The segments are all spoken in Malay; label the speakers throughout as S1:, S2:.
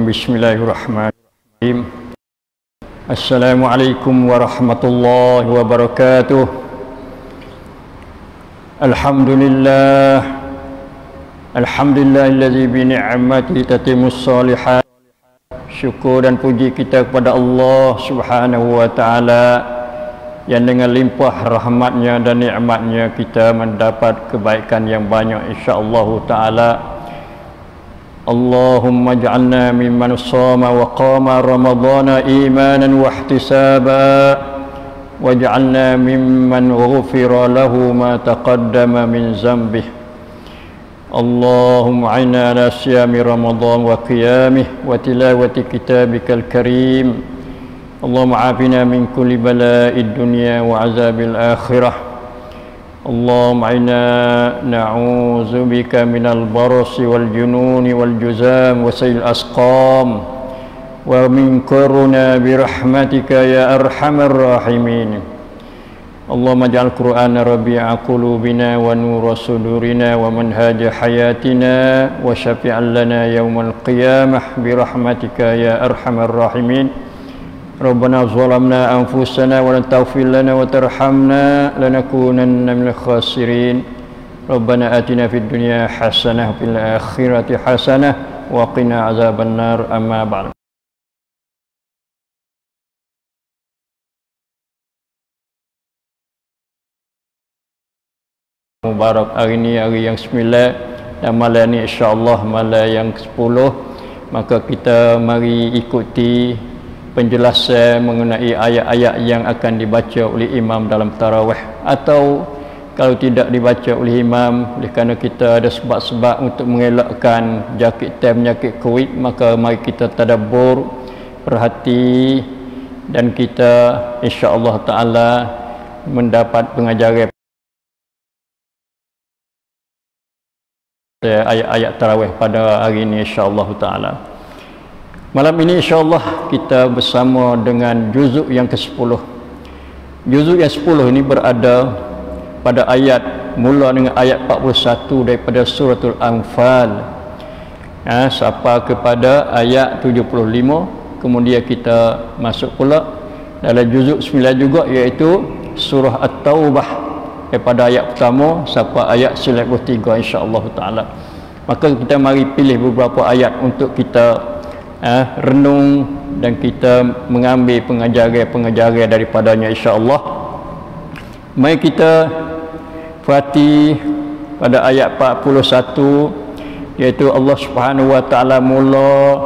S1: Bismillahirrahmanirrahim. Assalamualaikum warahmatullahi wabarakatuh. Alhamdulillahilladzi bi ni'matihi tatimmus shalihat. Syukur dan puji kita kepada Allah Subhanahu wa taala yang dengan limpah rahmatnya dan nikmatnya kita mendapat kebaikan yang banyak insyaallah taala. Allahumma ij'alna mimman shama wa qama ramadhana imanan wa ihtisaba waj'alna mimman ghufira lahu ma taqaddama min dhanbihi. Allahumma a'inna ala siyami ramadhan wa qiyamih wa tilawati kitabikal karim. Allahumma afina min kulli bala'id dunya wa azabil akhirah. Allahumma inna na'udzu bika minal barasi wal jununi wal juzam wa sayil asqam wa min korona birahmatika ya arhamar rahimin. Allahumma ja'al Qur'ana rabi'a qulubina wa nura sudurina wa manhaja hayatina wa syafi'an lana yawmal qiyamah birahmatika ya arhamar rahimin. Rabbana zalamna anfusana wa lan taghfir lana wa tarhamna lanakunanna minal khasirin. Rabbana atina fid dunya hasanah wa fil akhirati hasanah wa qina azaban nar. Amma ba'd. Mubarak hari ini hari yang 9 dan malam ni insya-Allah malam yang 10, maka kita mari ikuti penjelasan mengenai ayat-ayat yang akan dibaca oleh imam dalam tarawih, atau kalau tidak dibaca oleh imam oleh kerana kita ada sebab-sebab untuk mengelakkan penyakit COVID, maka mari kita tadabbur, perhati, dan kita insya-Allah taala mendapat pengajaran ayat-ayat tarawih pada hari ini insya-Allah taala. Malam ini insya-Allah kita bersama dengan juzuk yang ke-10. Juzuk yang 10 ini berada pada ayat, mula dengan ayat 41 daripada suratul Anfal, sampai kepada ayat 75. Kemudian kita masuk pula dalam juzuk 9 juga, iaitu surah At-Taubah daripada ayat pertama sampai ayat 93 insya-Allah taala. Maka kita mari pilih beberapa ayat untuk kita renung dan kita mengambil pengajaran daripadanya insya-Allah. Mari kita perhati pada ayat 41, iaitu Allah Subhanahu wa taala mula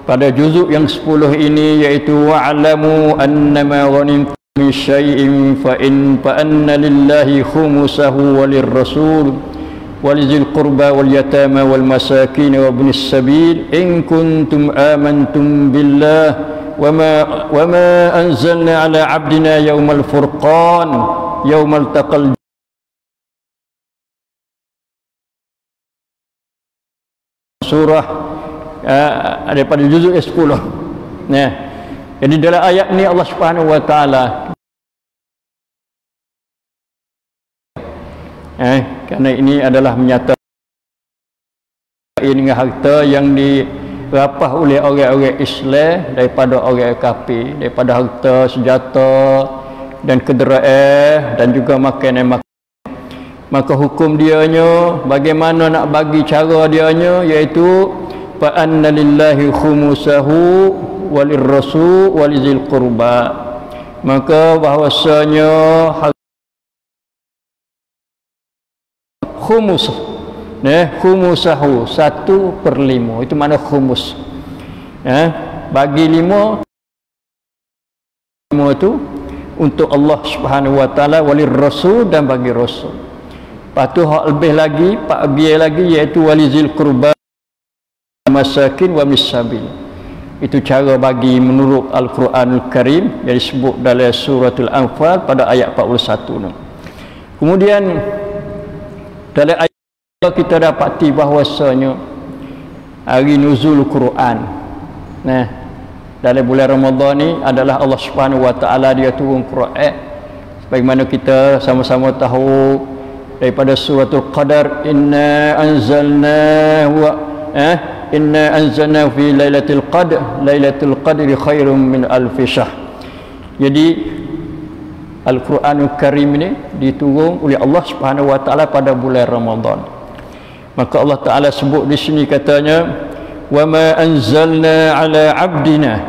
S1: pada juzuk yang 10 ini, iaitu wa'lamu annama ghanimtum min syai'in fa anna lillahi khumsahu walirrasul walizil qurba wal yatama wal masakin wa ibnis sabil in kuntum amantum billah wama anzalna ala abdina yawmal furqan yawmal taqal surah daripada juzuk 10. Jadi dalam ayat ni Allah Subhanahu wa taala kerana ini adalah menyatakan dengan harta yang dirapah oleh orang-orang Islam daripada orang kafir, daripada harta, senjata dan kenderaan dan juga makanan. Maka hukum dianya, bagaimana nak bagi cara dianya, iaitu fa anna lillahi khumsahu walirrasul walizil qurba. Maka bahwasanya khumus, khumusahu 1/5, itu mana khumus, bagi 5 itu untuk Allah Subhanahu wa taala, walir rasul dan bagi rasul. Lepas tu hak lebih lagi, pak biar lagi, iaitu walizil qurba masakin wa misabil. Itu cara bagi menurut Al-Quranul Karim yang disebut dalam suratul Anfal pada ayat 41. Kemudian dalam ayat kita dapati bahwasanya hari nuzul Quran, dalam bulan Ramadan ni adalah Allah Subhanahu wa taala dia turun Quran Bagaimana kita sama-sama tahu daripada suratul Qadar, inna anzalnahu fi lailatul qadri khairum min alfi syahr. Jadi Al-Quranul Karim ini diturun oleh Allah Subhanahu wa taala pada bulan Ramadan. Maka Allah Taala sebut di sini katanya, wa ma anzalna ala abdina,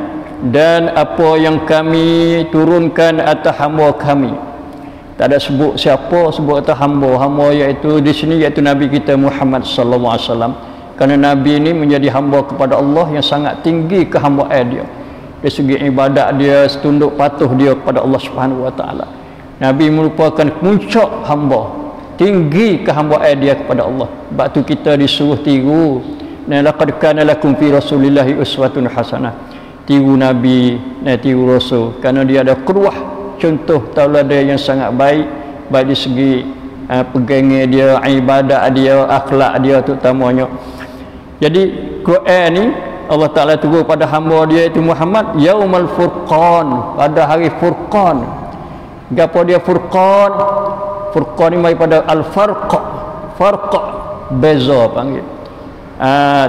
S1: dan apa yang kami turunkan atas hamba kami. Tak ada sebut siapa, sebut atas hamba. Hamba iaitu di sini iaitu Nabi kita Muhammad sallallahu alaihi wasallam. Kerana Nabi ini menjadi hamba kepada Allah yang sangat tinggi kehambaan dia. Dari segi ibadat dia, tunduk patuh dia kepada Allah Subhanahu wa taala. Nabi merupakan puncak hamba, tinggi kehambaan dia kepada Allah. Sebab tu kita disuruh tiru, laqad kana lakum fi rasulillahi uswatun hasanah. Tiru Nabi, tiru Rasul, kerana dia ada qudwah, contoh tauladan yang sangat baik, baik di segi pegangan dia, ibadat dia, akhlak dia terutamanya. Jadi Quran ni Allah Ta'ala turun pada hamba dia itu Muhammad Yaumal Furqan, pada hari Furqan. Gapo dia Furqan? Furqan ni daripada Al-Farq, Farq, beza panggil.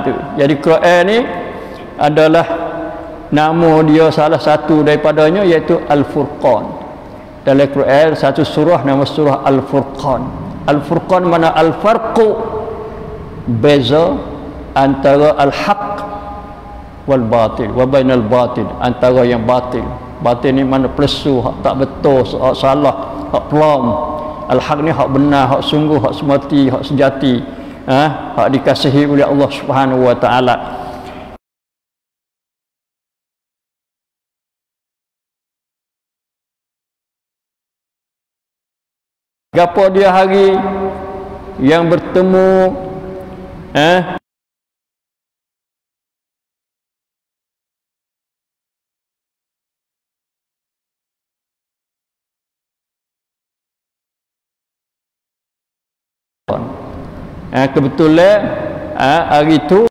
S1: Tu. Jadi Quran ni adalah nama dia salah satu daripadanya iaitu Al-Furqan. Dalam Quran satu surah nama surah Al-Furqan. Al-Furqan mana Al-Farq, beza antara Al-Haq wal batil, wa bainal batil, antara yang batil. Batil ni mana plesu, hak tak betul, hak salah, hak pelam. Al-haq ni hak benar, hak sungguh, hak semati, hak sejati, hak dikasihi oleh Allah Subhanahu wa taala. Gapo dia hari yang bertemu kebetulan hari itu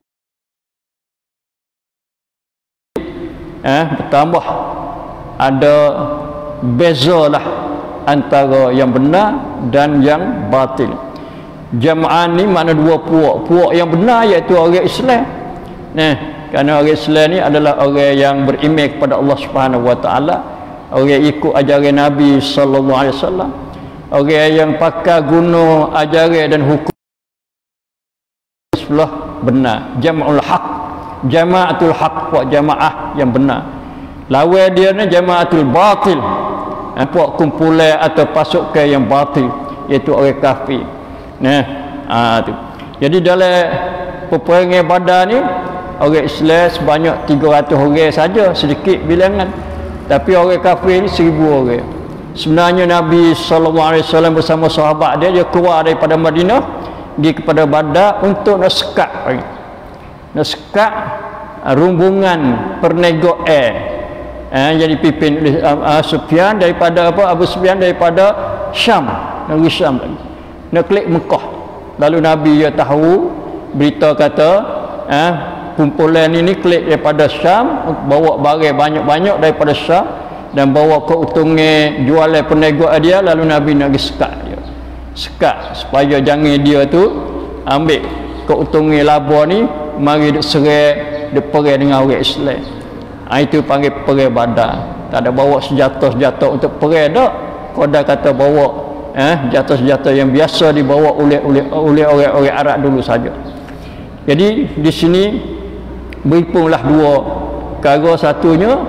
S1: bertambah ada bezalah antara yang benar dan yang batil. Jamaah ni mana dua puak. Puak yang benar iaitu orang Islam. Kerana orang Islam ni adalah orang yang beriman kepada Allah Subhanahu wa taala, orang ikut ajaran Nabi sallallahu alaihi wasallam, orang yang pakai guna ajaran dan hukum sebelah benar. Jama'ul haq, jama'atul haq, puak jamaah yang benar. Lawan dia ni jama'atul batil, puak kumpulan atau pasukan yang batil, iaitu orang kafir. Tu. Jadi dalam peperangan Badar ni orang Islam sebanyak 300 orang saja, sedikit bilangan. Tapi orang kafir ni 1000 orang. Sebenarnya Nabi SAW bersama sahabat dia keluar daripada Madinah pergi kepada Badar untuk nak sekat rumbungan perniagaan. Jadi pimpin oleh Sufyan daripada Abu Sufyan daripada Syam, negeri Syam lagi. Nak klik Mekah. Lalu Nabi dia tahu berita kata kumpulan ini klik daripada Syam, bawa barang banyak-banyak daripada Syam dan bawa keuntungan jualan perniagaan dia. Lalu Nabi nak pergi sekat supaya jangan dia tu ambil keuntungan laba ni mari duk serai, duk perang dengan orang Islam. Itu panggil perang Badar. Tak ada bawa senjata-senjata untuk perang dak. Koda kata bawa senjata-senjata yang biasa dibawa oleh orang-orang Arab dulu saja. Jadi di sini berhimpunlah dua perkara. Satunya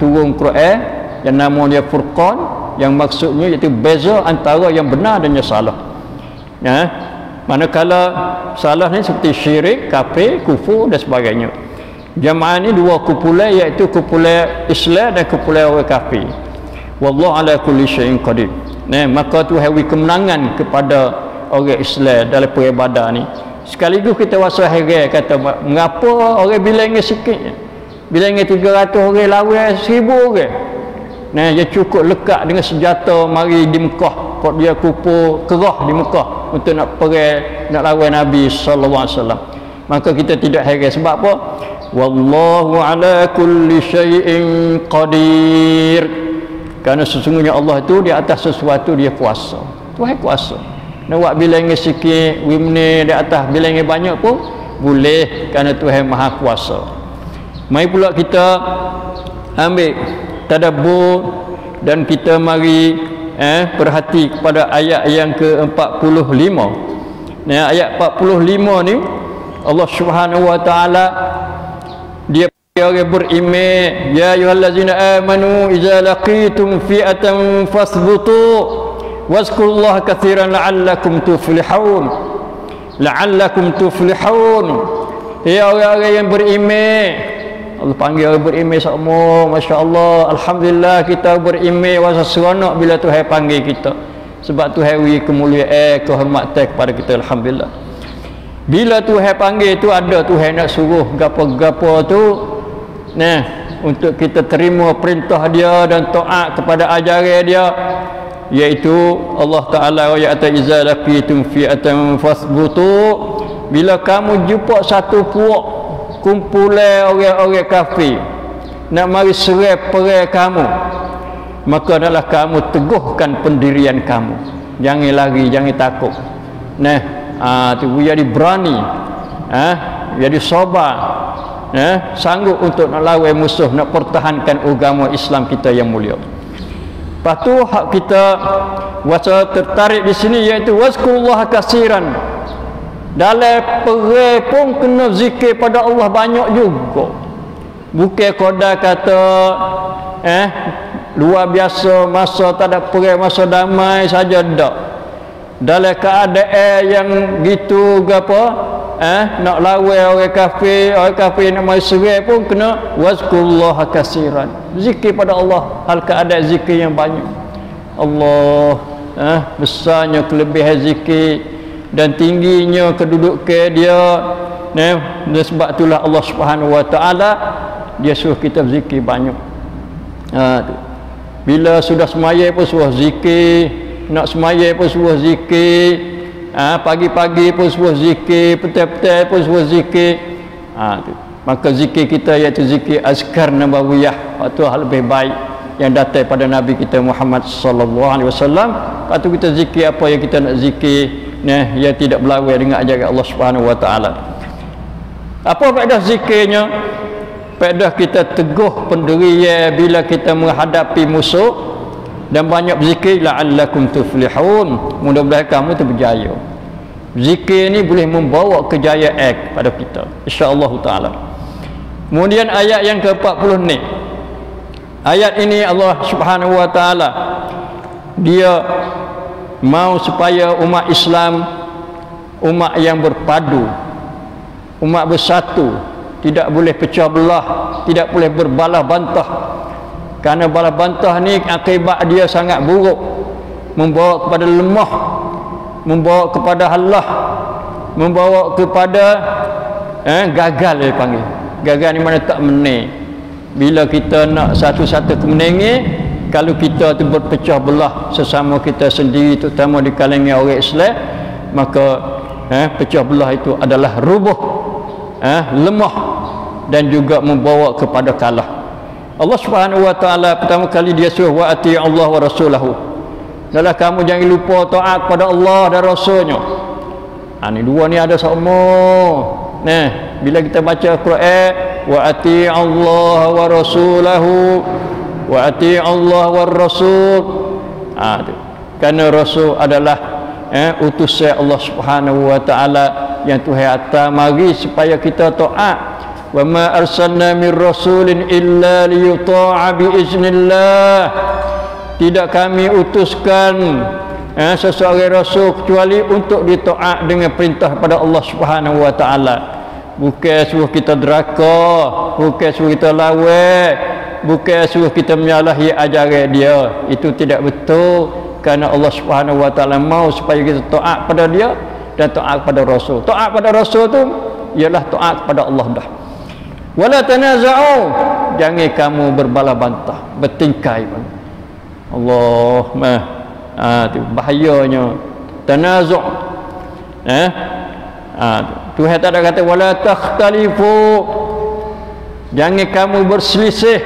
S1: turun Quran yang nama dia Furqan, yang maksudnya iaitu beza antara yang benar dan yang salah. Manakala salah ni seperti syirik, kafir, kufur dan sebagainya. Jamaah ni dua kumpulan, iaitu kumpulan Islam dan kumpulan orang kafir. Wallahu ala kulli syai'in qadir. Maka Tuhan beri kemenangan kepada orang Islam dalam perang Badar ni. Sekaligus kita rasa heran, kata mengapa orang bilangnya sikit, bilangnya 300 orang lawan 1000 orang. Dia cukup lekat dengan senjata mari di Mekah, kok dia kumpul kerah di Mekah untuk nak perang, nak lawan Nabi sallallahu alaihi wasallam. Maka kita tidak heran. Sebab apa? Wallahu ala kulli syai'in qadir. Kerana sesungguhnya Allah itu di atas sesuatu dia kuasa. Tuhan kuasa. Nak buat bilangnya sikit, wimne di atas bilangnya banyak pun boleh, kerana Tuhan Maha Kuasa. Mari pula kita ambil tadabbur dan kita mari perhati kepada ayat yang ke-45. Nah, ayat 45 ni Allah Subhanahu wa taala dia orang beriman, ya ayyuhallazina amanu idza laqitum fi'atan fasbutu wazkurullaha katsiran la'allakum tuflihun. La'allakum tuflihun. Ya orang-orang yang beriman, Allah panggil orang beriman semua, masya-Allah, alhamdulillah kita beriman wasa seronok bila Tuhan panggil kita. Sebab Tuhan beri kemuliaan, kehormatan kepada kita, alhamdulillah. Bila Tuhan panggil tu ada Tuhan nak suruh gapo-gapo tu, nah, untuk kita terima perintah dia dan taat kepada ajaran dia, iaitu Allah Ta'ala ayat iza laqitum fi'atan fasbutu, bila kamu jumpa satu puak kumpulan orang-orang kafir nak mari serang perang kamu, maka adalah kamu teguhkan pendirian kamu, jangan lari, jangan takut. Nah, tu jadi berani, jadi sabar, sanggup untuk nak lawan musuh, nak pertahankan agama Islam kita yang mulia. Lepas tu hak kita wasa tertarik di sini iaitu wazkurullaha katsiran. Dalam perang pun kena zikir pada Allah banyak juga. Bukan koda kata luar biasa masa tak ada perang, masa damai saja dak. Dalam keadaan yang gitu gapo nak lawan orang kafir nak mai serang pun kena wazkurullaha katsiran. Zikir pada Allah, hal keadaan zikir yang banyak. Allah besarnya kelebihan zikir dan tingginya kedudukan dia. Dan sebab itulah Allah Subhanahu wa taala dia suruh kita zikir banyak. Bila sudah semaya pun suruh zikir, nak semaya pun suruh zikir, pagi-pagi pun suruh zikir, petang-petang pun suruh zikir. Maka zikir kita iaitu zikir azkar nabawiyah, itu hal lebih baik yang datang pada Nabi kita Muhammad sallallahu alaihi wasallam. Lepas tu kita zikir apa yang kita nak zikir, yang tidak berlawan dengan ajaran Allah Subhanahu wa taala. Apa faedah zikirnya? Faedah kita teguh pendirian bila kita menghadapi musuh, dan banyak berzikir la'allakum tuflihun, mudah-mudahan kamu tu berjaya. Zikir ni boleh membawa kejayaan kepada kita, insya-Allah taala. Kemudian ayat yang ke-40 ni, ayat ini Allah Subhanahu wa taala dia mau supaya umat Islam umat yang berpadu, umat bersatu, tidak boleh pecah belah, tidak boleh berbalah bantah. Kerana balah bantah ni akibat dia sangat buruk, membawa kepada lemah, membawa kepada halah, membawa kepada gagal dia panggil. Gagal ni mana tak menang. Bila kita nak satu-satu kemenangan, kalau kita tu berpecah belah sesama kita sendiri, terutama di kalangan orang Islam, maka pecah belah itu adalah rubuh, lemah, dan juga membawa kepada kalah. Allah Subhanahu wa taala pertama kali dia suruh wa ati Allah wa rasulahu. Dalam kamu jangan lupa taat kepada Allah dan Rasulnya. Ni dua ni ada sama. Nah, bila kita baca Quran, wa ati Allah wa rasulahu, wa ati Allah wa rasul. Kerana Rasul adalah utusan Allah Subhanahu wa taala yang Tuhan hantar mari supaya kita taat. Wa ma arsalna min rasulin illa liyuta'a bi iznillah. Tidak kami utuskan seseorang rasul kecuali untuk ditaat dengan perintah pada Allah Subhanahu wa taala. Bukan suruh kita deraka, bukan suruh kita lawan, bukan suruh kita menyalahi ajaran dia. Itu tidak betul, kerana Allah Subhanahu wa taala mau supaya kita taat pada dia dan taat pada Rasul. Taat pada Rasul tu ialah taat kepada Allah dah. Wala tanaza'u, jangan kamu berbalah bantah, bertingkai. Allah tu bahayanya tanazu'. Tuhan tak ada kata wala takhtalifu, jangan kamu berselisih.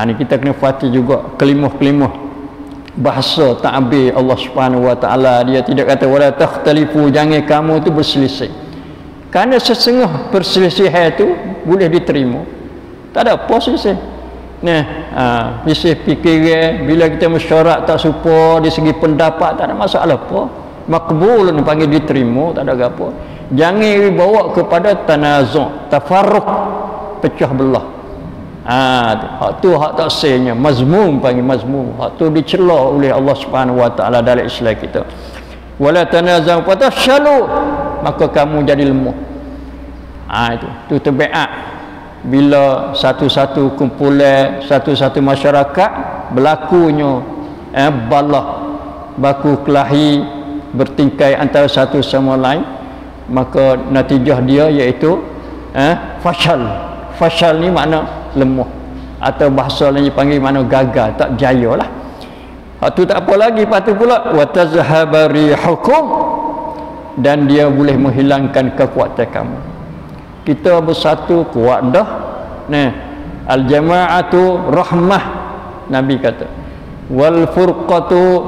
S1: Ni kita kena fati juga kelimuh-kelimuh bahasa ta'bir Allah Subhanahu wa taala. Dia tidak kata wala takhtalifu, jangan kamu tu berselisih. Kerana sesengah perselisihan itu boleh diterima. Tak ada apa selisih. Selisih fikiran, bila kita mesyuarat tak serupa di segi pendapat, tak ada masalah apa. Makbul panggil diterima, tak ada apa. Jangan bawa kepada tanazu', tafarruq, pecah belah. Hak tu hak tak sahnya, mazmum panggil mazmum. Hak tu dicela oleh Allah Subhanahu wa taala dalam Islam kita. Wala tanaza'u fatafshalu, maka kamu jadi lemah. Itu tabiat. Bila satu-satu kumpulan, satu-satu masyarakat berlakunya balah, baku kelahi, bertingkai antara satu sama lain, maka natijah dia iaitu fashal. Fashal ni makna lemah, atau bahasa lain dipanggil makna gagal, tak berjaya lah. Itu tak apa lagi, lepas tu pula wa tazhaba rihukum, dan dia boleh menghilangkan kekuatan kamu. Kita bersatu kuat dah. Al jama'atu rahmah, Nabi kata. Wal furqatu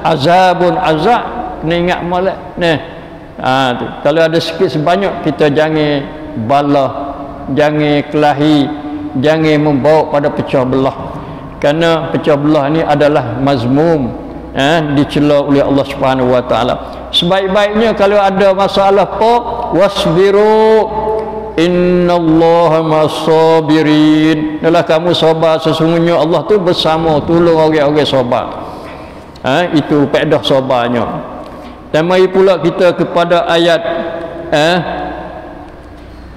S1: azabun azab. Kena ingat molek. Tu. Kalau ada sikit sebanyak, kita jangan balah, jangan kelahi, jangan membawa pada pecah belah. Kerana pecah belah ni adalah mazmum, dicela oleh Allah Subhanahu wa taala. Sebaik-baiknya kalau ada masalah apa, wasbiru innallaha ma'as-sabirin. Adalah kamu sabar, sesungguhnya Allah tu bersama tolong orang-orang sabar. Itu faedah sabarnya. Dan mari pula kita kepada ayat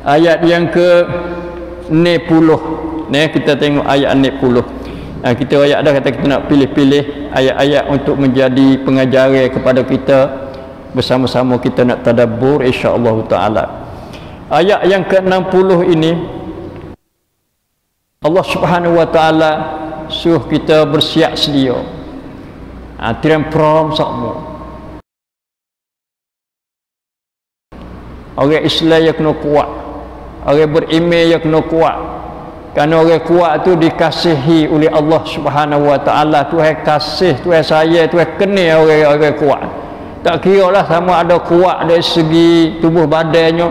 S1: ayat yang ke-60. Kita tengok ayat 60. Kita ayat dah kata kita nak pilih-pilih ayat-ayat untuk menjadi pengajaran kepada kita. Bersama-sama kita nak tadabbur insya-Allah taala. Ayat yang ke-60 ini Allah Subhanahu wa taala suruh kita bersiap sedia. Tiram prom semua. Orang Islam yang kena kuat, orang beriman yang kena kuat. Kerana orang kuat tu dikasihi oleh Allah Subhanahu wa taala. Tuhan kasih, Tuhan sayang, Tuhan kenal orang-orang kuat. Tak kira lah sama ada kuat dari segi tubuh badannya,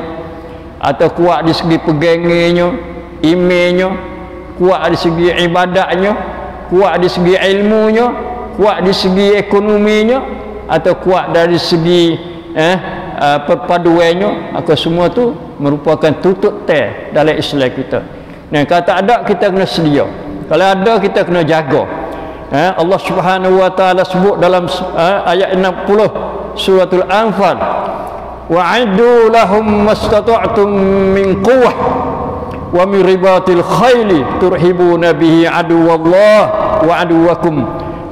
S1: atau kuat dari segi pegangannya, imannya, kuat dari segi ibadatnya, kuat dari segi ilmunya, kuat dari segi ekonominya, atau kuat dari segi perpaduannya. Maka semua tu merupakan tutup teh dalam Islam kita. Kalau tak ada, kita kena sedia. Kalau ada, kita kena jaga. Allah Subhanahu wa taala sebut dalam ayat 60 suratul Anfal, wa'iddu lahum mastata'tum min quwwah wa min ribatil khayli turhibuna bihi aduwallah wa aduwakum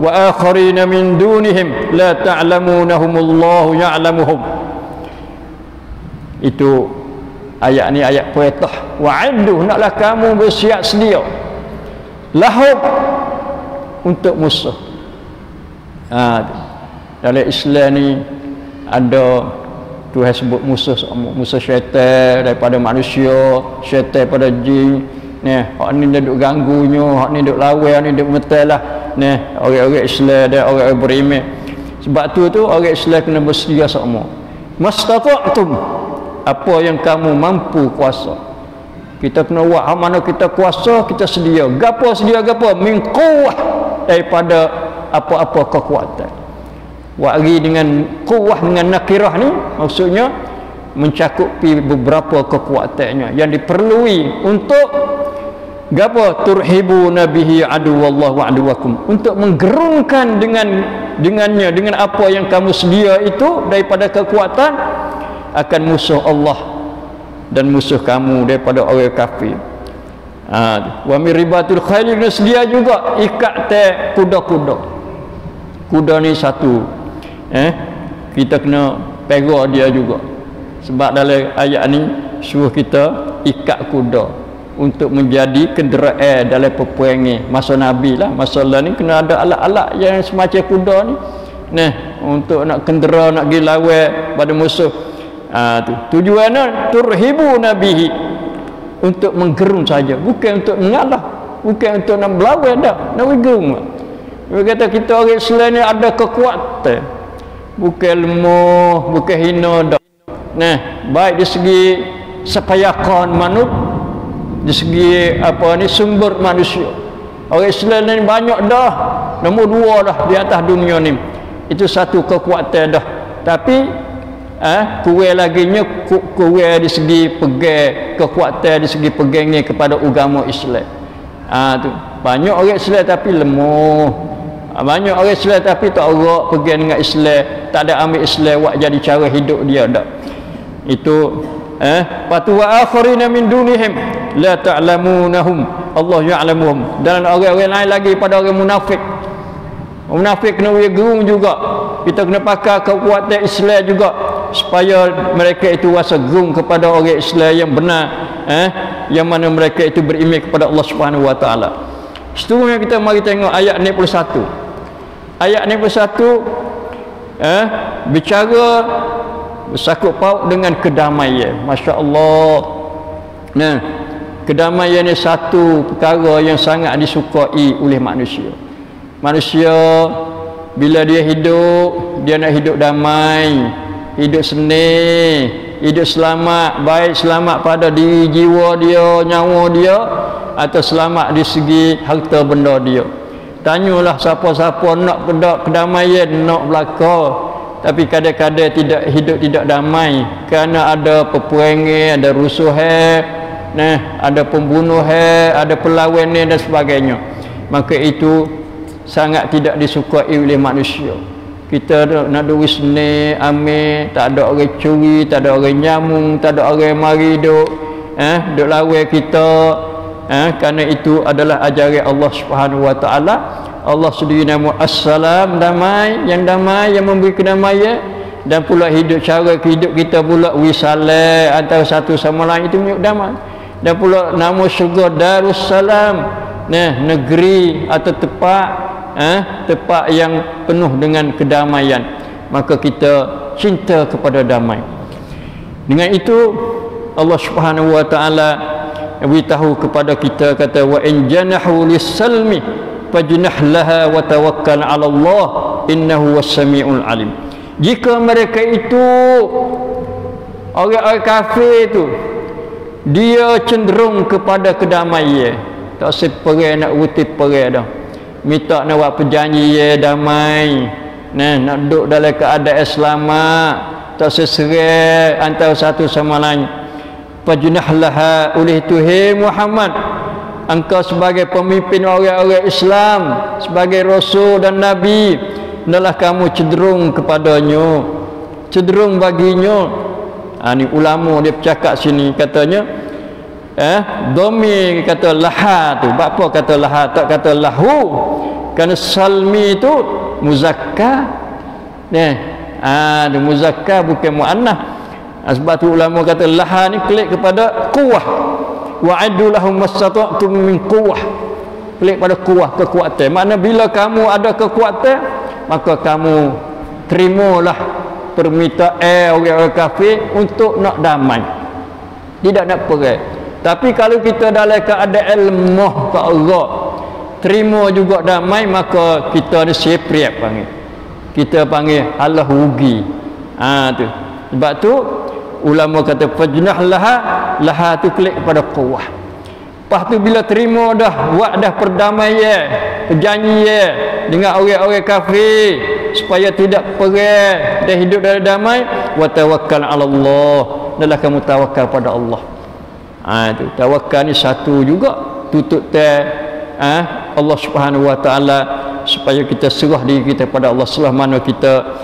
S1: wa akharina min dunihim la ta'lamunahumullahu ya'lamuhum. Itu ayat ni ayat perintah. Wa'iddu, naklah kamu bersiap sedia lahum, untuk musuh. Dalam Islam ni ada Tuhan sebut musuh, musuh syaitan daripada manusia, syaitan pada jin. Hak ni dia duk ganggunya, hak ni duk lawan, hak ni duk metal lah. Orang-orang Islam dan orang-orang beriman. Sebab tu orang Islam kena bersedia sama. Mastata'tum, apa yang kamu mampu kuasa. Kita kena buat hak mana kita kuasa, kita sedia. Gapo sedia gapo? Min quwwah, daripada apa-apa kekuatan. Wa'ri dengan kuwah dengan nakirah ni maksudnya mencakupi beberapa kekuatannya yang diperlui untuk gapo? Turhibuna bihi aduwallahu wa aduwakum, untuk menggerungkan dengannya, dengan apa yang kamu sedia itu daripada kekuatan, akan musuh Allah dan musuh kamu daripada orang kafir. Wa min ribatil khayl, sedia juga ikat teh kuda-kuda. Kuda ni satu, kita kena pega dia juga. Sebab dalam ayat ni suruh kita ikat kuda untuk menjadi kenderaan dalam peperangan. Masa Nabi lah, masa Allah ni kena ada alat-alat yang semacam kuda ni. Untuk nak kendera, nak pergi lawan pada musuh. Tujuannya turhibu nabihi, untuk menggerung saja, bukan untuk mengalah. bukan untuk nak berlawan dah, nak wigung. Dia kata kita orang Islam ni ada kekuatan, bukan lemah, bukan hina dah. Nah, baik di segi sepayakan manut, di segi apa ni sumber manusia. Orang Islam ni banyak dah, nombor 2 dah di atas dunia ni. Itu satu kekuatan dah. Tapi kurang lagi nya kurang di segi pegang kekuatan, di segi pegangnya kepada agama Islam. Tu banyak orang Islam tapi lemah. Banyak orang Islam tapi tak erat pegang dengan Islam, tak ada ambil Islam buat jadi cara hidup dia dak. Itu patu wa akharina min dunihim la ta'lamunahum Allah ya'lamuhum. Dan orang-orang lain lagi pada orang munafik. Munafik kena gerung juga. Kita kena pakai kekuatan Islam juga supaya mereka itu rasa gerung kepada orang Islam yang benar, yang mana mereka itu beriman kepada Allah Subhanahu wa taala. Seterusnya kita mari tengok ayat 61. Ayat 61 bicara bersangkut paut dengan kedamaian. Masya-Allah. Nah, kedamaian ni satu perkara yang sangat disukai oleh manusia. Manusia bila dia hidup, dia nak hidup damai, hidup senang, hidup selamat, baik selamat pada diri jiwa dia, nyawa dia, atau selamat di segi harta benda dia. Tanyalah siapa-siapa nak kedamaian, nak belaka, tapi kadang-kadang tidak hidup tidak damai kerana ada peperangan, ada rusuhan, ada pembunuhan, ada perlawanan dan sebagainya. Maka itu sangat tidak disukai oleh manusia. Kita nak duit senang, amin, tak ada orang curi, tak ada orang nyamung, tak ada orang mari duk lawan kita. Kerana itu adalah ajaran Allah Subhanahu wa taala. Allah sendiri nama Assalam, damai, yang memberi kedamaian, dan pula hidup cara hidup kita pula wisalah antara satu sama lain itu milik damai. Dan pula nama syurga Darussalam, negeri atau tempat yang penuh dengan kedamaian. Maka kita cinta kepada damai. Dengan itu Allah Subhanahu wa taala beritahu kepada kita, kata wa in janahu lis-salmi fajnah laha wa tawakkal 'ala Allah innahu was-sami'ul 'alim. Jika mereka itu orang-orang kafir itu dia cenderung kepada kedamaian, tak seperang nak uti perang dah, minta nak buat perjanjian damai, nak duduk dalam keadaan selamat, tak seserai antara satu sama lain. Fajnah laha, oleh itu hai Muhammad, engkau sebagai pemimpin orang-orang Islam, sebagai Rasul dan Nabi, hendaklah kamu cenderung kepadanya, cenderung baginya. Ni ulama dia bercakap sini, katanya dhamir kata laha tu, apa kata laha, tak kata lahu, kerana salmi itu muzakkar. Muzakkar bukan muannah. Sebab tu ulama kata laha ni klik kepada quwah. Wa'iddu lahum mastata'tum min quwah. Klik pada kuah, kekuatan. Makna bila kamu ada kekuatan, maka kamu terimalah permintaan orang-orang kafir untuk nak damai, tidak nak perang. Tapi kalau kita dalam keadaan lemah tak erat, terima juga damai, maka kita ni sepriap panggil. Kita panggil Allah rugi. Tu. Sebab tu ulama kata fajnah laha tu klik pada quwah. Lepas tu bila terima dah, buat dah perdamaian, perjanjian dengan orang-orang kafir supaya tidak perang dan hidup dalam damai, wa tawakkal 'ala Allah, adalah kamu tawakal pada Allah. Itu tawakal ni satu juga tutup Allah Subhanahu wa taala, supaya kita serah diri kita pada Allah selama mana kita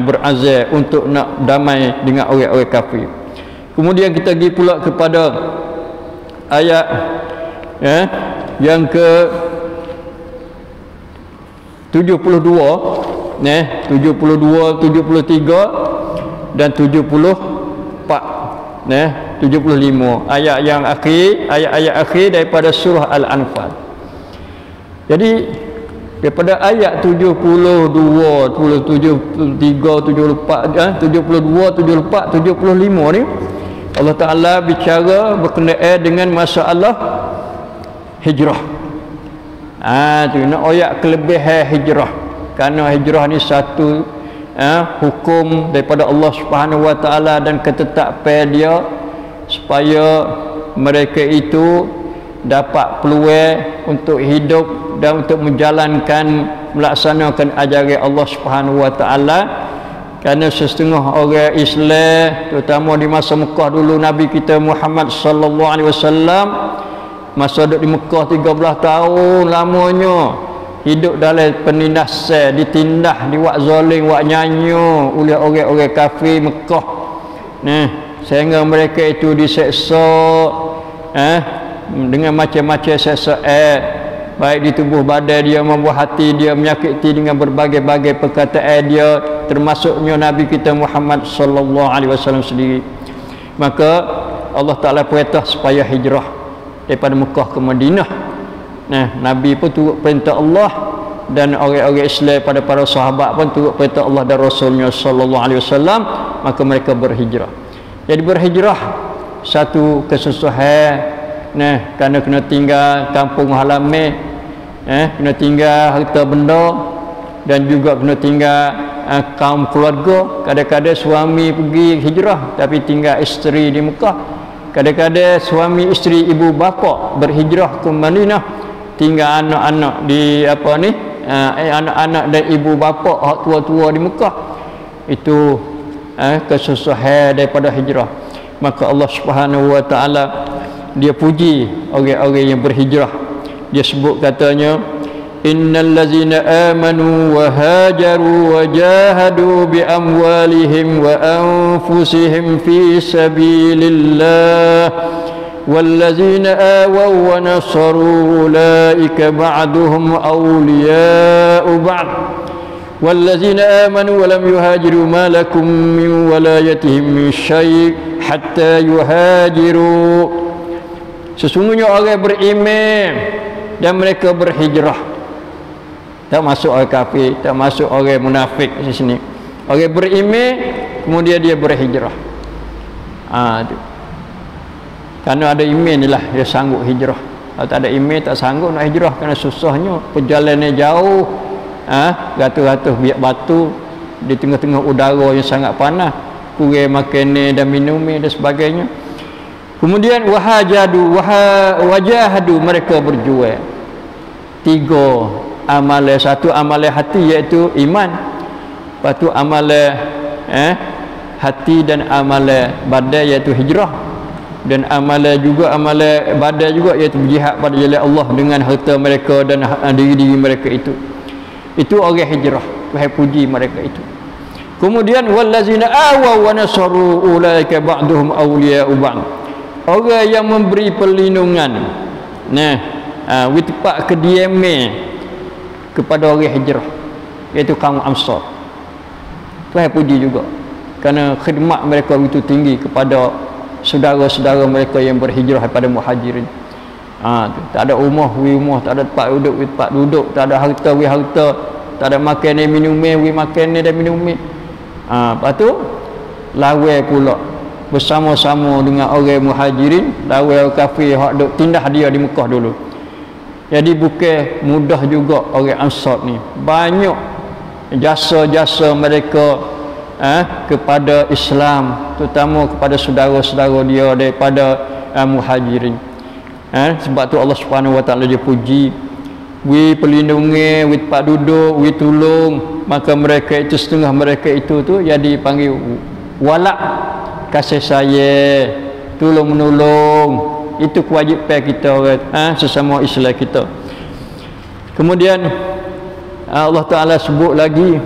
S1: berazam untuk nak damai dengan orang-orang kafir. Kemudian kita pergi pula kepada ayat yang ke 72, 72, 73 dan 74, 75, ayat yang akhir, ayat-ayat akhir daripada surah Al-Anfal. Jadi daripada ayat 72, 73, 74, 72, 74, 75 ni Allah Ta'ala bicara berkenaan dengan masalah hijrah. Tu nak oyak kelebihan hijrah. Kerana hijrah ni satu hukum daripada Allah Subhanahu Wa Taala dan ketetapan dia supaya mereka itu dapat peluang untuk hidup dan untuk melaksanakan ajaran Allah Subhanahu Wa Taala. Kerana setengah orang Islam terutama di masa Mekah dulu, Nabi kita Muhammad sallallahu alaihi wasallam masa duduk di Mekah 13 tahun lamanya hidup dalam penindasan, ditindah, diwak zalim, wak nyanyo oleh orang-orang kafir Mekah. Sehingga mereka itu diseksa dengan macam-macam seksa, baik di tubuh badan dia, membuat hati dia, menyakiti dengan berbagai-bagai perkataan dia, termasuknya Nabi kita Muhammad sallallahu alaihi wasallam sendiri. Maka Allah Taala perintah supaya hijrah daripada Mekah ke Madinah. Nabi pun turut perintah Allah, dan orang-orang Islam pada para sahabat pun turut perintah Allah dan Rasulnya sallallahu alaihi wasallam, maka mereka berhijrah. Jadi berhijrah satu kesusahan, kerana kena tinggal kampung halaman, kena tinggal harta benda, dan juga kena tinggal kaum keluarga. Kadang-kadang suami pergi hijrah tapi tinggal isteri di Mekah. Kadang-kadang suami isteri ibu bapa berhijrah ke Madinah, tinggal anak-anak di anak-anak dan ibu bapa hak tua-tua di Mekah. Itu kesusahan daripada hijrah. Maka Allah Subhanahu Wa Taala dia puji orang-orang yang berhijrah. Dia sebut katanya, innal ladzina amanu wa hajaru wa jahadu bi amwalihim wa anfusihim fi sabilillah wal ladzina awaw wa nasaru ulaika ba'duhum awliya'u ba'd wal ladzina amanu wa lam yuhajiru ma lakum min walayatihim min syai' hatta yuhajiru. Sesungguhnya orang beriman dan mereka berhijrah, tak masuk orang kafir, tak masuk orang munafik di sini. Orang beriman kemudian dia berhijrah. Kerana ada iman inilah dia sanggup hijrah. Kalau tak ada iman tak sanggup nak hijrah, kerana susahnya perjalanannya jauh, ratus-ratus biak batu di tengah-tengah udara yang sangat panas, kurang makanan dan minum dan sebagainya. Kemudian wajahadu mereka berjuang. 3 amalan. Satu amalan hati iaitu iman. Lepas tu amalan hati dan amalan badan iaitu hijrah. Dan amalan badan juga iaitu berjihad pada jalan Allah dengan harta mereka dan diri-diri mereka itu. Itu orang hijrah. Tuhan puji mereka itu. Kemudian wallazina awaw wa nasaru ulaika ba'duhum awliya'u ba'd. Orang yang memberi perlindungan, tempat kediaman kepada orang hijrah, iaitu kaum Ansar. Tuhan puji juga kerana khidmat mereka itu tinggi kepada saudara-saudara mereka yang berhijrah daripada muhajirin. Tak ada rumah, tak ada tempat duduk, tak ada harta, harta, tak ada makanan minuman, makanan dan minuman. Lepas tu lawan pula bersama-sama dengan orang muhajirin, lawan orang kafir hak duk tindah dia di Mekah dulu. Jadi bukan mudah juga orang Ansar ni. Banyak jasa-jasa mereka kepada Islam, terutama kepada saudara-saudara dia daripada muhajirin. Sebab tu Allah Subhanahu Wa Taala dia puji, wi perlindungan, wi tempat duduk, wi tolong. Maka mereka itu, setengah mereka itu tu jadi panggil walak, kasih sayang, tolong menolong. Itu kewajipan kita sesama Islam kita. Kemudian Allah Taala sebut lagi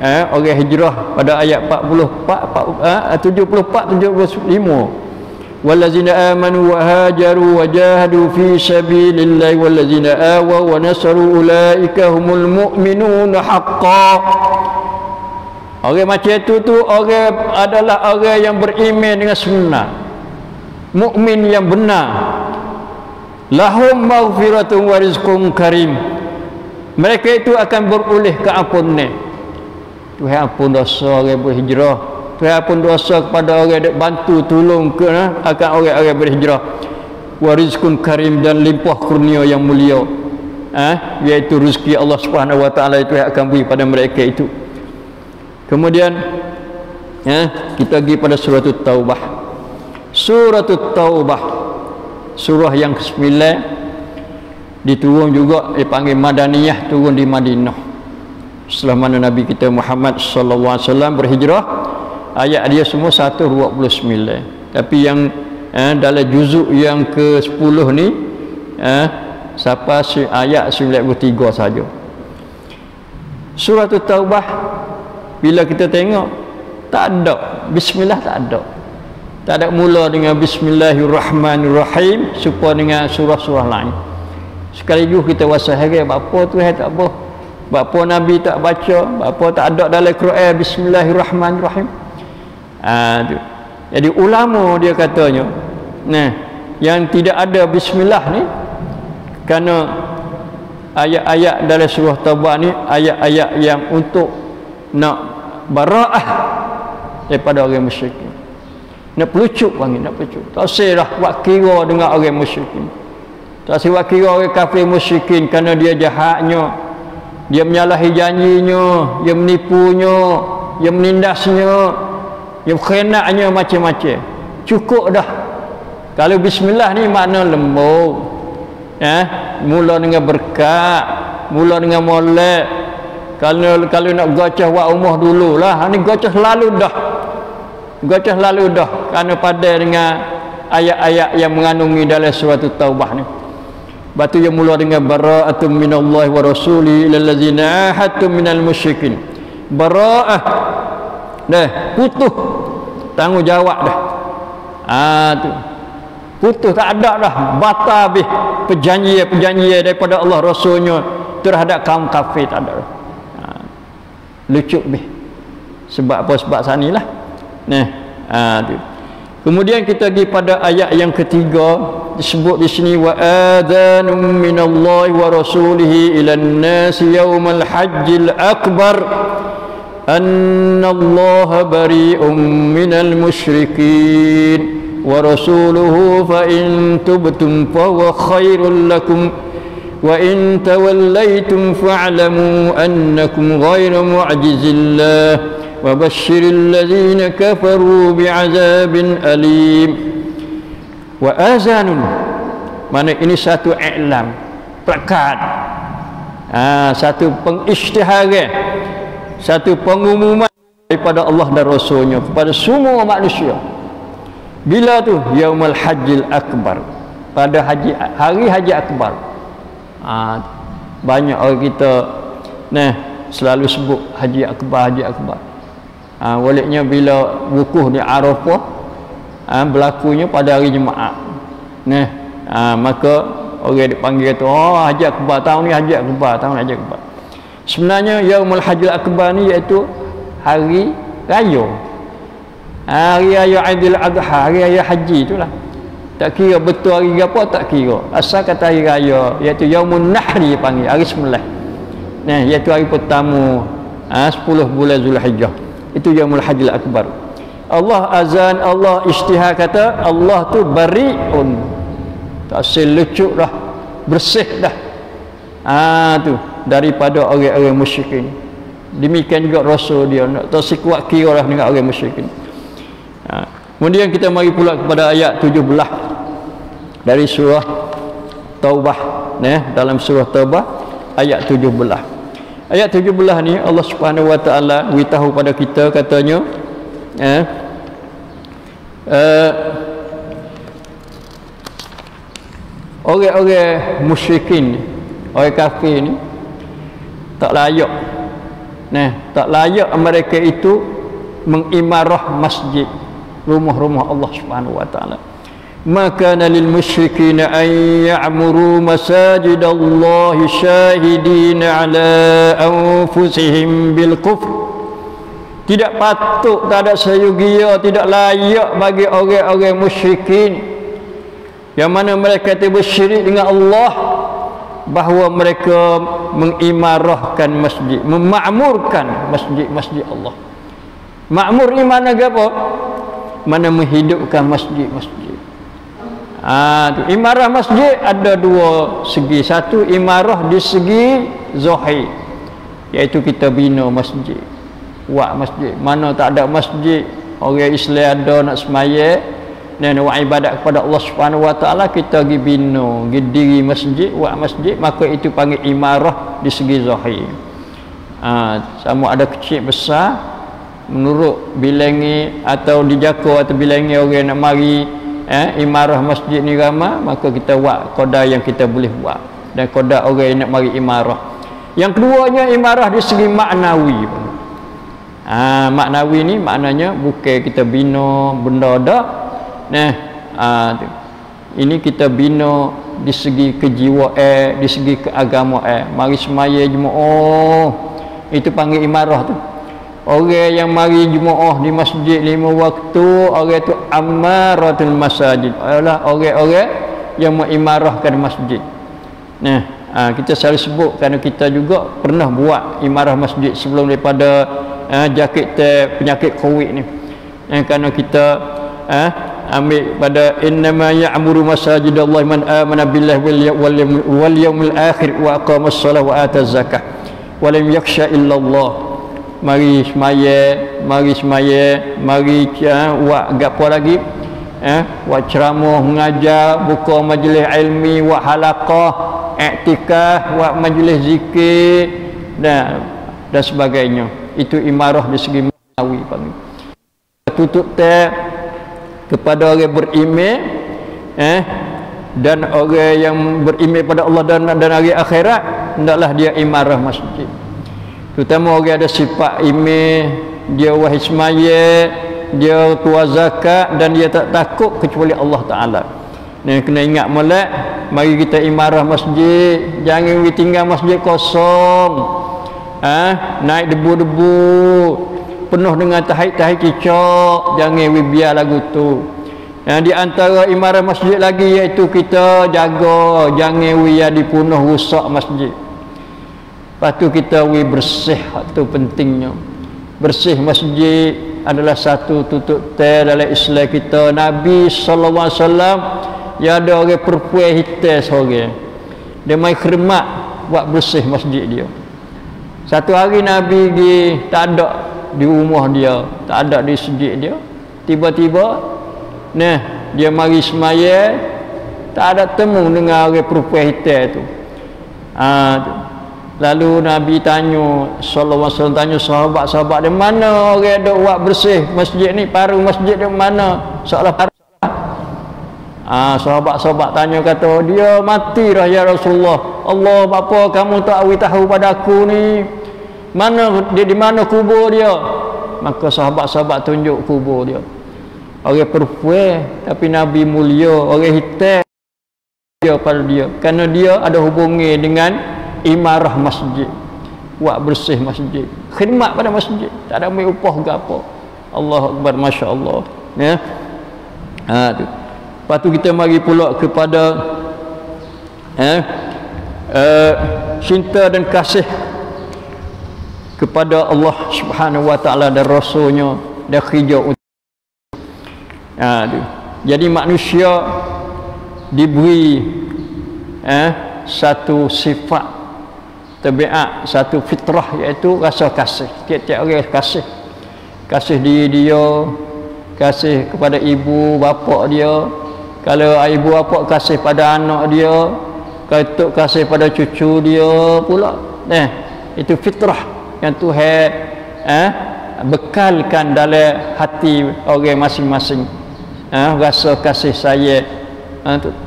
S1: orang hijrah pada ayat 74 75. Wallazina amanu wa hajaru wa jahadu fi sabilillahi wallazina awaw wa nasaru ulaika humul mu'minuna haqqan. Orang macam itu tu orang adalah orang yang beriman dengan sunnah, mukmin yang benar. Lahum maghfiratun wa rizqun karim. Mereka itu akan beroleh keampunan. Tuhan ampun dosa orang berhijrah. Tuhan ampun dosa kepada orang yang bantu tolong akan orang-orang berhijrah. wa rizqun karim, dan limpah kurnia yang mulia, iaitu rezeki Allah Subhanahu wa taala itu yang akan beri pada mereka itu. Kemudian kita pergi pada surah Taubah. Surah Taubah, surah yang ke-9, diturun juga dipanggil Madaniyah, turun di Madinah setelah mana Nabi kita Muhammad sallallahu alaihi wasallam berhijrah. Ayat dia semua 129, tapi yang dalam juzuk yang ke-10 ni sampai ayat 93 saja. Surah Taubah bila kita tengok tak ada bismillah, tak ada mula dengan bismillahirrahmanirrahim supaya dengan surah-surah lain. Sekaligus kita rasa heran, apa tu tak apa, apa Nabi tak baca, apa tak ada dalam Quran bismillahirrahmanirrahim. Tu. Jadi ulama dia katanya, yang tidak ada bismillah ni kerana ayat-ayat dalam surah Taubah ni ayat-ayat yang untuk nak bara'ah daripada orang musyrikin, nak pelucuk panggil, nak pelucuk. Tak usah buat kira dengan orang musyrikin, tak usah buat kira orang kafir musyrikin, kerana dia jahatnya, dia menyalahi janjinya, dia menipunya, dia menindasnya, dia khianatnya, macam-macam. Cukup dah. Kalau bismillah ni makna lembut, mula dengan berkat, mula dengan molek. Kalau nak gacah buat rumah dululah, ni gacah lalu dah, kerana pada dengan ayat-ayat yang mengandungi dalam surah Taubah ni. Batu yang mula dengan bara'atun minallahi wa rasuli ilal ladzina ahadtum minal musyrikin. Bara'ah dah putus tanggungjawab dah. Tu putus, tak ada dah, batal habis perjanjian daripada Allah Rasulnya terhadap kaum kafir, tak ada dah. Lucu bih. Sebab apa? Sebab sanilah. Tu. Kemudian kita pergi pada ayat yang ketiga, disebut di sini wa adzanum minallahi wa rasulihi ilan nasi yaumal hajjil akbar annallaha bari'um minal musyrikin wa rasuluhu fa in tubtum fa huwa khairul lakum wa in tawallaytum fa'lamu annakum ghairu mu'jizillah wa basyiril ladzina kafaru bi'adzabin alim. Wa azanun, mana ini satu iklam, plakat, satu pengisytiharan, satu pengumuman daripada Allah dan Rasulnya kepada semua manusia. Bila tu? Yaumul Hajjil Akbar, pada hari Haji Akbar. Banyak orang kita selalu sebut Haji Akbar, Haji Akbar. Waliknya bila wukuf di Arafah, berlakunya pada hari Jumaat. Maka orang dipanggil tu, Haji Akbar tahun ni, Haji Akbar tahun, Haji Akbar. Sebenarnya Yaumul Hajjil Akbar ni iaitu hari raya, hari raya Aidil Adha, hari raya haji itulah. Tak kira betul hari apa, tak kira, asal kata hari raya, iaitu Yaumun Nahri panggil, hari sembelih. Iaitu hari pertama 10 bulan Zulhijjah. Itu Yaumul Hajjil Akbar. Allah azan, Allah isytihar, kata Allah tu bari'un, tak selucuk dah, bersih dah, tu daripada orang-orang musyrikin. Demikian juga Rasul dia, tak sekuat kira dah dengan orang musyrikin. Kemudian kita mari pula kepada ayat 17 dari surah Taubah. Dalam surah Taubah ayat 17. Ayat 17 ni Allah Subhanahu wa taala beritahu pada kita, katanya orang-orang musyrikin, orang kafir ni tak layak, tak layak mereka itu mengimarah masjid, rumah-rumah Allah Subhanahu wa taala. Maka lil musyrikin an ya'muru masajid Allah syahidin ala anfusihim bil kufr. Tidak patut, tak ada sayugia, tidak layak bagi orang-orang musyrikin yang mana mereka itu bersyirik dengan Allah, bahawa mereka mengimarahkan masjid, memakmurkan masjid-masjid Allah. Makmur ni mana apa? Mana menghidupkan masjid-masjid. Imarah masjid ada dua segi. Satu, imarah di segi zahir, iaitu kita bina masjid, buat masjid. Mana tak ada masjid, orang Islam ada nak semaya dan buat ibadat kepada Allah Subhanahu Wa Taala, kita pergi bina, pergi diri masjid, buat masjid, maka itu panggil imarah di segi zahir. Sama ada kecil besar menurut bilangi atau dijangka atau bilangi orang nak mari imarah masjid ni ramai, maka kita buat qadar yang kita boleh buat, dan qadar orang yang nak mari imarah. Yang keduanya, imarah di segi maknawi. Maknawi ni maknanya bukan kita bina benda dak. Ini kita bina di segi kejiwaan, di segi keagamaan. Mari semaya jemaah, itu panggil imarah tu. Orang yang mari jemaah di masjid 5 waktu, orang tu amaratul masajid, adalah orang-orang yang mengimarahkan masjid. Kita selalu sebut kerana kita juga pernah buat imarah masjid sebelum daripada jakit penyakit Covid ni. Kerana kita ambil pada innama ya'muru masajidallahi man amana billahi wal yawmil akhir wa aqamas salat wa ataz zakah wa lam yakhsha illallah. Mari semaya, mari buat gapo lagi? Buat ceramah, mengajar, buka majlis ilmi, buat halaqah, iktikaf, buat majlis zikir dan sebagainya. Itu imarah di segi maknawi panggil. Tutup kepada orang beriman dan orang yang beriman pada Allah dan hari akhirat, hendaklah dia imarah masjid. Terutama orang ada sifat iman, dia wahai semaya, dia keluar zakat dan dia tak takut kecuali Allah Ta'ala. Kena ingat molek, mari kita imarah masjid, jangan tinggal masjid kosong, naik debu-debu, penuh dengan tahid-tahid kicau, jangan biar lagu tu. Di antara imarah masjid lagi iaitu kita jaga jangan dipunuh rusak masjid. Lepas tu kita bersih, itu pentingnya. Bersih masjid adalah satu tutup dalam Islam kita. Nabi SAW, ya ada orang perempuan hitam seorang, dia mai khidmat buat bersih masjid dia. Satu hari Nabi pergi, tak ada di rumah dia, tak ada di masjid dia. Tiba-tiba dia mari semaya, tak ada temu dengan orang perempuan hitam tu. Lalu Nabi tanya, sallallahu alaihi wasallam tanya sahabat-sahabat, di mana orang duk buat bersih masjid ni, paru masjid di mana? Seolah paru. Sahabat-sahabat tanya, kata dia mati dah ya Rasulullah. Allah, apa kamu tak tahu pada aku ni? Mana dia, di mana kubur dia? Maka sahabat-sahabat tunjuk kubur dia. Orang perempuan tapi Nabi mulia, orang hitam dia pada dia, kerana dia ada hubungi dengan imarah masjid, buat bersih masjid, khidmat pada masjid, tak ada ambil upah ke apa. Allahu Akbar, Masya Allah. Tu. Lepas tu kita mari pula kepada cinta dan kasih kepada Allah Subhanahu Wa Taala dan Rasulnya dan hijau. Jadi manusia diberi satu sifat tabiat, satu fitrah, iaitu rasa kasih. Tiap-tiap orang kasih diri dia, kasih kepada ibu bapa dia. Kalau ibu bapa kasih pada anak dia, kalau kasih pada cucu dia pula. Itu fitrah yang Tuhan bekalkan dalam hati orang masing-masing. Rasa kasih sayang,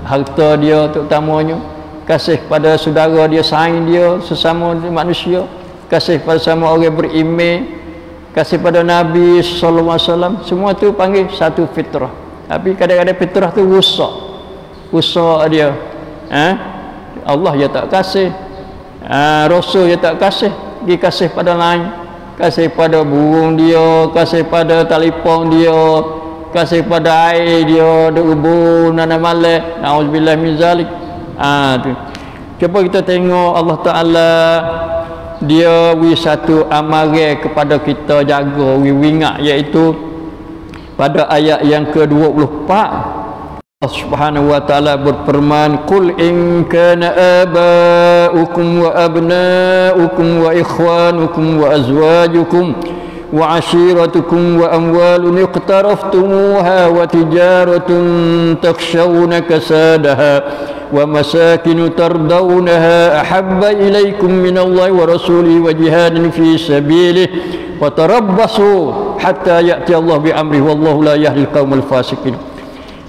S1: harta dia terutamanya, kasih pada saudara dia, saing dia, sesama manusia, kasih pada sama orang beriman, kasih pada Nabi sallallahu alaihi wasallam. Semua tu panggil satu fitrah. Tapi kadang-kadang fitrah tu rusak dia. Allah dia tak kasih, Rasul dia tak kasih, dia kasih pada lain, kasih pada burung dia, kasih pada telefon dia, kasih pada air dia, ubun nana malak, nauzubillah min zalik. Tu. Cuba kita tengok Allah Ta'ala, dia satu amaran kepada kita jaga, ingat, iaitu pada ayat yang ke-24, Allah Subhanahu wa taala berfirman, "Qul in kana aba'ukum wa abna'ukum wa ikhwanukum wa azwajukum wa 'ashiratukum wa amwalun iqtaraftumuha wa tijaratun takshawna kasadaha wa masakin tardawnaha ahabba ilaykum minallahi wa rasulihi wa jihadin fi sabilihi fatarabbasu hatta ya'ti Allah bi amrihi wallahu la yahdil qaumal fasiqin."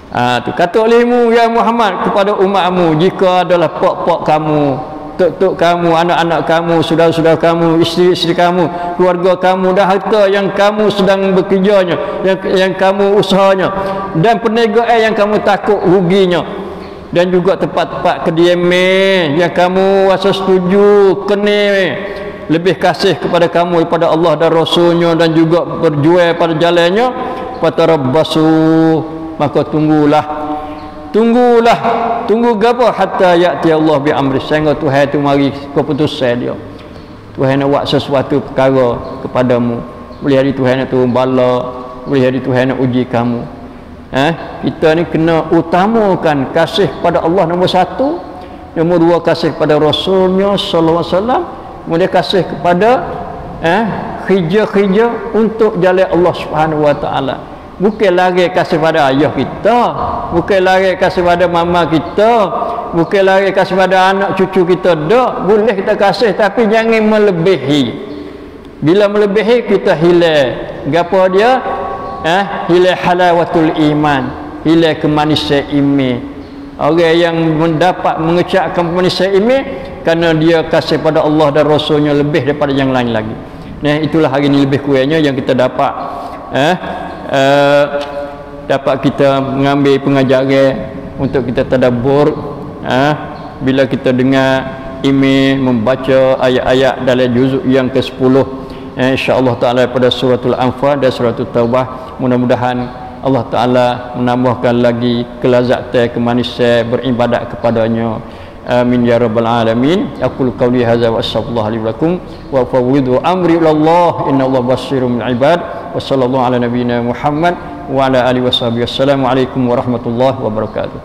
S1: Tu kata olehmu ya Muhammad kepada umatmu, jika adalah pok-pok kamu, tok-tok kamu, anak-anak kamu, saudara-saudara kamu, isteri-isteri kamu, keluarga kamu dan harta yang kamu sedang bekerjanya, yang kamu usahanya, dan perniagaan yang kamu takut ruginya, dan juga tempat-tempat kediaman yang kamu rasa setuju kena lebih kasih kepada kamu daripada Allah dan Rasulnya, dan juga berjual pada jalannya, fatarabbasu, maka tunggu gapo hatta ya'ti Allah bi amri, sehingga Tuhan itu mari keputusan dia. Tuhan nak buat sesuatu perkara kepadamu, boleh hari Tuhan nak turun bala, boleh hari Tuhan nak uji kamu. Kita ni kena utamakan kasih pada Allah nombor satu, nombor dua kasih pada Rasulnya sallallahu alaihi wasallam, kemudian kasih kepada kerja-kerja untuk jalan Allah Subhanahu wa taala. Bukan lari kasih pada ayah kita, bukan lari kasih pada mama kita, bukan lari kasih pada anak cucu kita. Tak, boleh kita kasih tapi jangan melebihi. Bila melebihi kita hilang gapo dia? Hilang halawatul iman, hilang kemanisan iman. Orang yang mendapat mengecapkan kemanisan iman kerana dia kasih pada Allah dan Rasulnya lebih daripada yang lain lagi. Nah, itulah hari ini lebih kurangnya yang kita dapat dapat kita mengambil pengajaran untuk kita tadabbur. Bila kita dengar email membaca ayat-ayat dalam juzuk yang ke-10 insya-Allah taala pada suratul Anfal dan suratul Taubah, mudah-mudahan Allah taala menambahkan lagi kelazatan kemanisan beribadat kepadanya. Amin ya rabbal alamin. Aqulu qawli hadza wa astaghfirullah li wa lakum wa fawwidu amri ila Allah innallaha basirun bil ibad. Wa sallallahu ala nabiyyina Muhammad wa ala alihi washabihi. Assalamu alaikum warahmatullahi wabarakatuh.